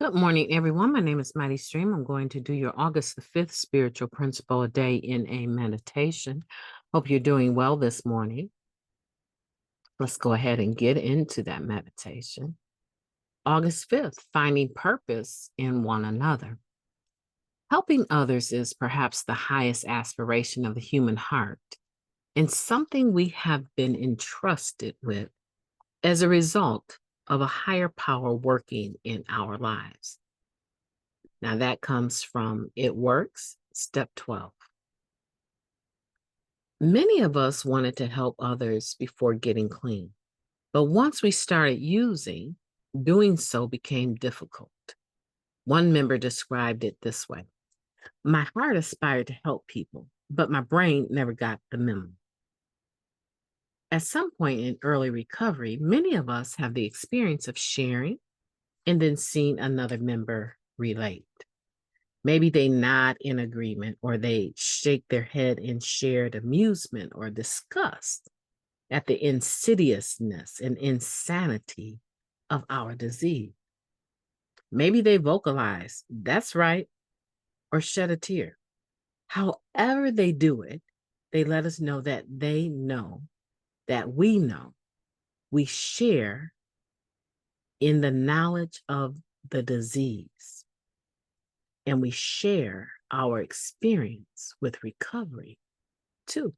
Good morning, everyone. My name is Mighty Stream. I'm going to do your August the 5th spiritual principle a day in a meditation. Hope you're doing well this morning. Let's go ahead and get into that meditation. August 5th, finding purpose in one another. Helping others is perhaps the highest aspiration of the human heart and something we have been entrusted with as a result of a higher power working in our lives. Now that comes from It Works, step 12. Many of us wanted to help others before getting clean, but once we started using, doing so became difficult. One member described it this way: my heart aspired to help people, but my brain never got the memo. At some point in early recovery, many of us have the experience of sharing and then seeing another member relate. Maybe they nod in agreement or they shake their head in shared amusement or disgust at the insidiousness and insanity of our disease. Maybe they vocalize, "That's right," or shed a tear. However they do it, they let us know that they know that we share in the knowledge of the disease, and we share our experience with recovery too.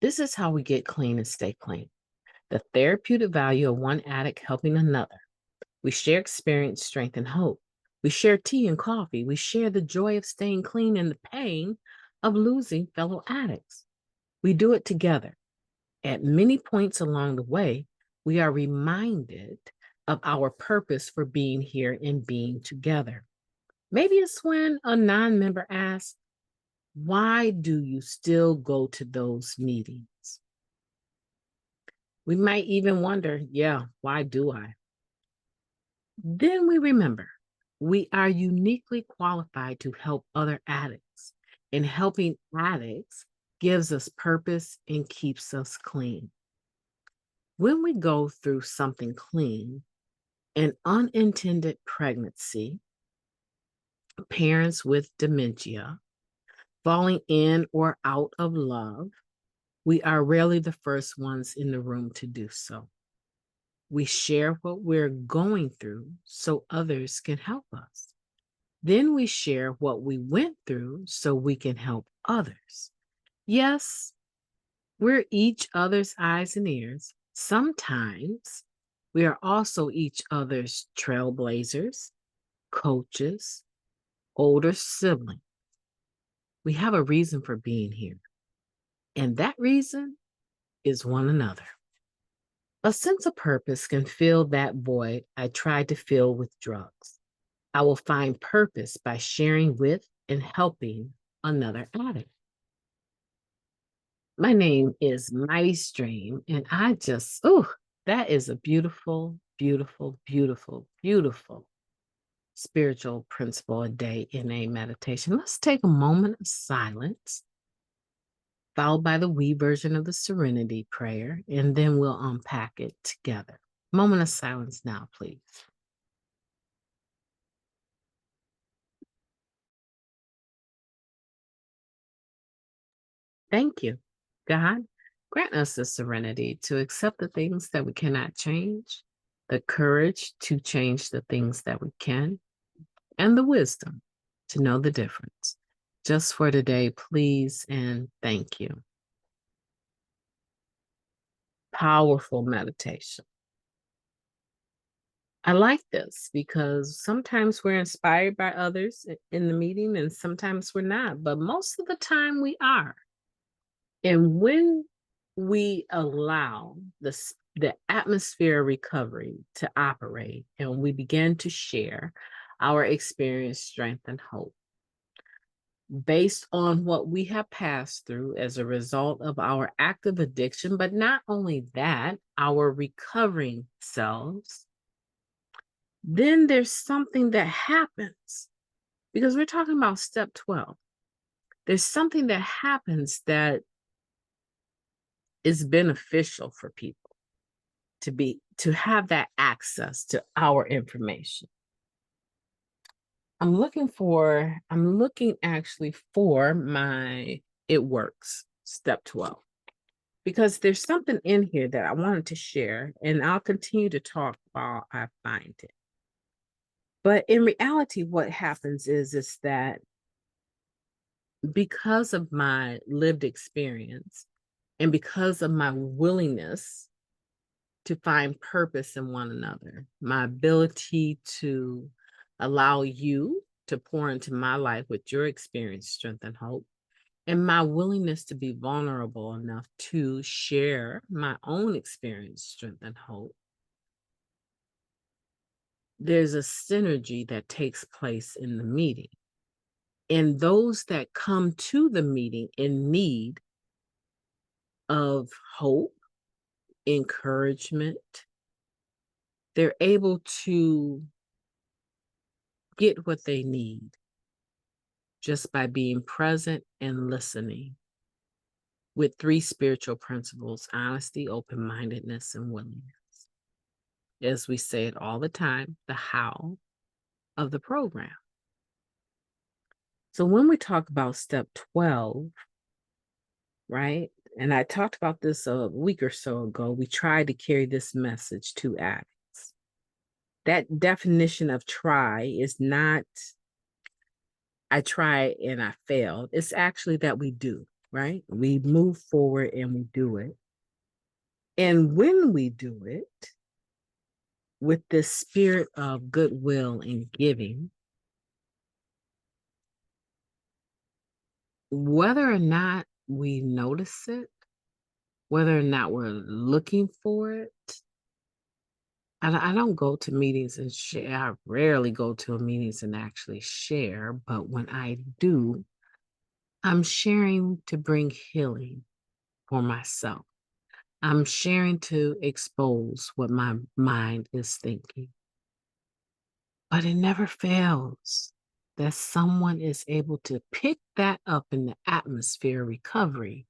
This is how we get clean and stay clean. The therapeutic value of one addict helping another. We share experience, strength, and hope. We share tea and coffee. We share the joy of staying clean and the pain of losing fellow addicts. We do it together. At many points along the way, we are reminded of our purpose for being here and being together. Maybe it's when a non member asks, "Why do you still go to those meetings?" We might even wonder, "Yeah, why do I?" Then we remember we are uniquely qualified to help other addicts, and helping addicts gives us purpose and keeps us clean. When we go through something clean, an unintended pregnancy, parents with dementia, falling in or out of love, we are rarely the first ones in the room to do so. We share what we're going through so others can help us. Then we share what we went through so we can help others. Yes, we're each other's eyes and ears. Sometimes we are also each other's trailblazers, coaches, older siblings. We have a reason for being here, and that reason is one another. A sense of purpose can fill that void I tried to fill with drugs. I will find purpose by sharing with and helping another addict. My name is Mighty Stream, and that is a beautiful, beautiful, beautiful, beautiful spiritual principle a day in a meditation. Let's take a moment of silence, followed by the we version of the serenity prayer, and then we'll unpack it together. Moment of silence now, please. Thank you. God, grant us the serenity to accept the things that we cannot change, the courage to change the things that we can, and the wisdom to know the difference. Just for today, please and thank you. Powerful meditation. I like this because sometimes we're inspired by others in the meeting and sometimes we're not, but most of the time we are. And when we allow the atmosphere of recovery to operate and we begin to share our experience, strength, and hope based on what we have passed through as a result of our active addiction, but not only that, our recovering selves, then there's something that happens because we're talking about step 12. There's something that happens that is beneficial for people. to have that access to our information. I'm looking actually for my It Works step 12 because there's something in here that I wanted to share, and I'll continue to talk while I find it. But in reality, what happens is that because of my lived experience and because of my willingness to find purpose in one another, my ability to allow you to pour into my life with your experience, strength, and hope, and my willingness to be vulnerable enough to share my own experience, strength, and hope, there's a synergy that takes place in the meeting. And those that come to the meeting in need of hope, encouragement, they're able to get what they need just by being present and listening with three spiritual principles: honesty, open mindedness, and willingness. As we say it all the time, the how of the program. So when we talk about step 12, right? And I talked about this a week or so ago. We tried to carry this message to addicts. That definition of try is not, I try and I failed. It's actually that we do, right? We move forward and we do it. And when we do it with this spirit of goodwill and giving, whether or not we notice it, whether or not we're looking for it, I don't go to meetings and share. I rarely go to meetings and actually share, but when I do, I'm sharing to bring healing for myself. I'm sharing to expose what my mind is thinking. But it never fails that someone is able to pick that up in the atmosphere of recovery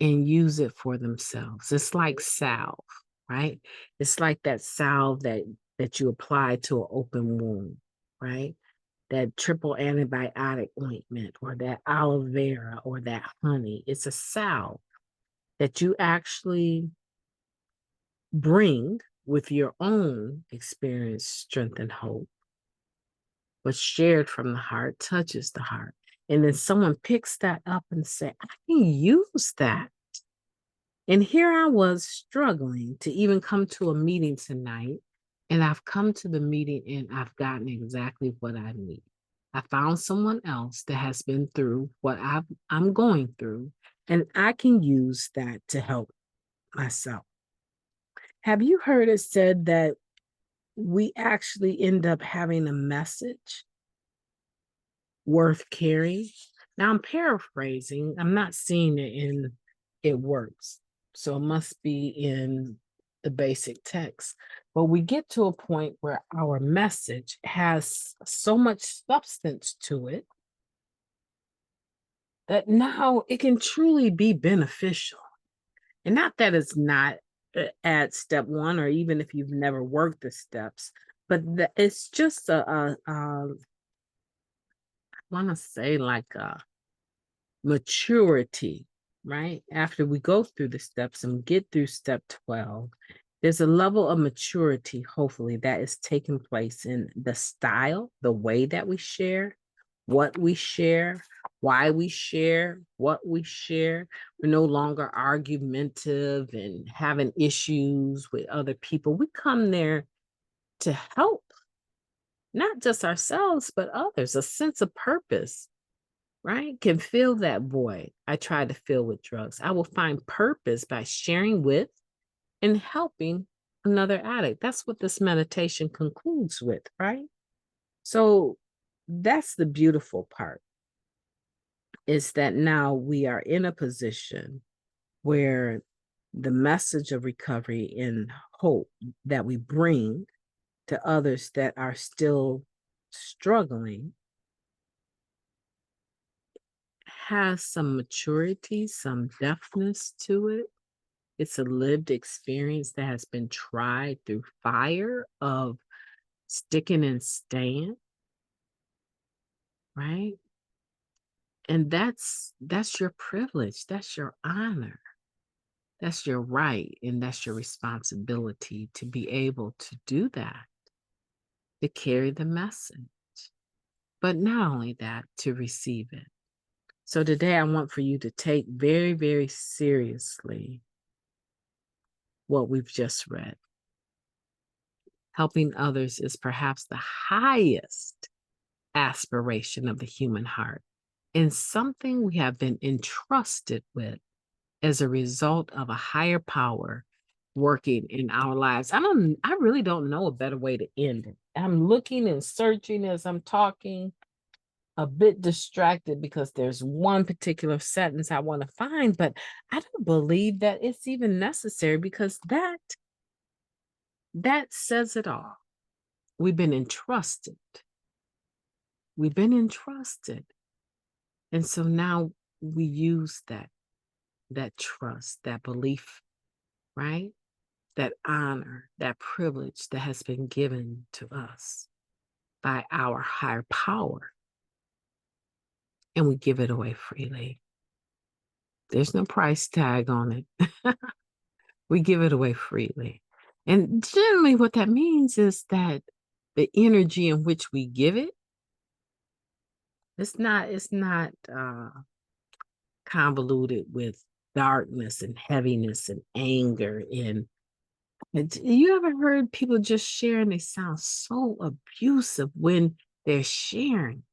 and use it for themselves. It's like salve, right? It's like that salve that you apply to an open wound, right? That triple antibiotic ointment or that aloe vera or that honey. It's a salve that you actually bring with your own experience, strength, and hope, but shared from the heart touches the heart. And then someone picks that up and say, I can use that. And here I was struggling to even come to a meeting tonight. And I've come to the meeting and I've gotten exactly what I need. I found someone else that has been through what I'm going through, and I can use that to help myself. Have you heard it said that we actually end up having a message worth carrying? Now I'm paraphrasing. I'm not seeing it in It Works. So it must be in the basic text. But we get to a point where our message has so much substance to it that now it can truly be beneficial. And not that it's not at step one, or even if you've never worked the steps, but it's just I want to say like a maturity, right? After we go through the steps and get through step 12, there's a level of maturity, hopefully, that is taking place in the style, the way that we share, what we share, why we share, what we share. We're no longer argumentative and having issues with other people. We come there to help, not just ourselves, but others, a sense of purpose, right? Can fill that void I tried to fill with drugs. I will find purpose by sharing with and helping another addict. That's what this meditation concludes with, right? So that's the beautiful part, is that now we are in a position where the message of recovery and hope that we bring to others that are still struggling has some maturity, some depthness to it, It's a lived experience that has been tried through fire of sticking and staying, right? And that's your privilege, that's your honor, that's your right, and that's your responsibility to be able to do that, to carry the message. But not only that, to receive it. So today I want for you to take very, very seriously what we've just read. Helping others is perhaps the highest aspiration of the human heart and something we have been entrusted with as a result of a higher power working in our lives. I really don't know a better way to end it. I'm looking and searching as I'm talking, a bit distracted because there's one particular sentence I want to find, but I don't believe that it's even necessary because that says it all. We've been entrusted. We've been entrusted. And so now we use that trust, that belief, right? That honor, that privilege that has been given to us by our higher power. And we give it away freely. There's no price tag on it. We give it away freely. And generally what that means is that the energy in which we give it, it's not convoluted with darkness and heaviness and anger and you ever heard people just share and they sound so abusive when they're sharing?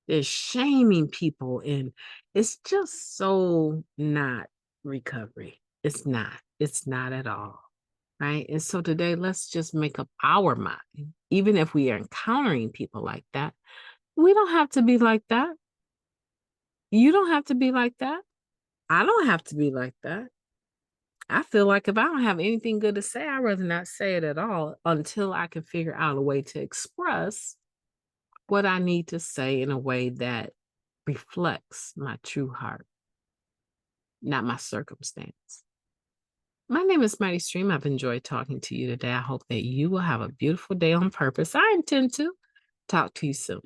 They're shaming people, and it's just so not recovery. It's not. It's not at all. Right. And so today, let's just make up our mind. Even if we are encountering people like that, we don't have to be like that. You don't have to be like that. I don't have to be like that. I feel like if I don't have anything good to say, I'd rather not say it at all until I can figure out a way to express what I need to say in a way that reflects my true heart, not my circumstance. My name is Mighty Stream. I've enjoyed talking to you today. I hope that you will have a beautiful day on purpose. I intend to talk to you soon.